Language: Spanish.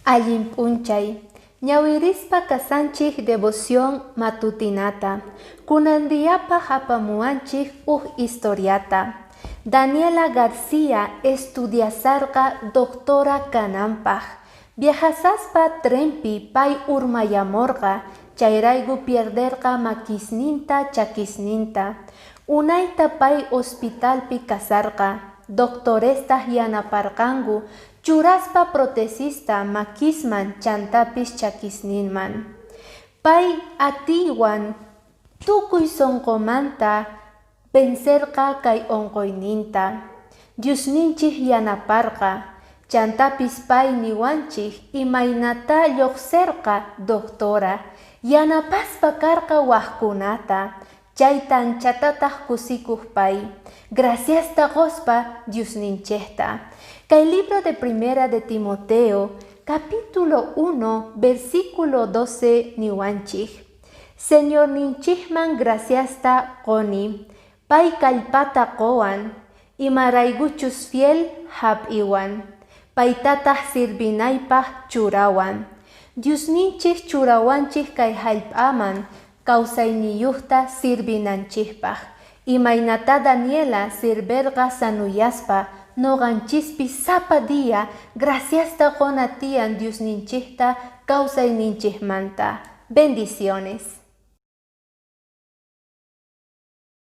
Allinp'unchay, ñawirispa kasanchik devoción matutinata, kunandiyapa hapamuanchik historiata. Daniela García estudiasarqa doctora kananpaq, viajasaspa trenpi pay urmayamorqa, chayraygu pierderqa makisninta chakisninta. Unayta pay hospitalpi kasarqa, doctoresta yanaparqangu, churaspa protesista makisman chantapis chakisninman. Pay atiwan tukuy sonqomanta vencerqa kay onqoyninta. Diosninchik yanaparqa, chantapis pay niwanchik imaynata lluqsirqa doctora, yanapaspa karqa waqkunata, chaytan chatataq kusikuq pay. Graciasta qospa Diosninchikta. Kay libro de Primera de Timoteo, capítulo 1, versículo 12 niwanchik. Señor ninchikman graciasta qoni, pay kallpata qowan, imarayguchus fiel hap'iwan, paytataq sirvinaypaq churawan. Diosninchik churawanchik kay hallp'aman, kawsayniyuqta sirvinanchikpaq. Imaynata Daniela sirverqa sanuyaspa, noqanchispi sapa día graciasta qonatian Diosninchikta kawsayninchikmanta. Bendiciones.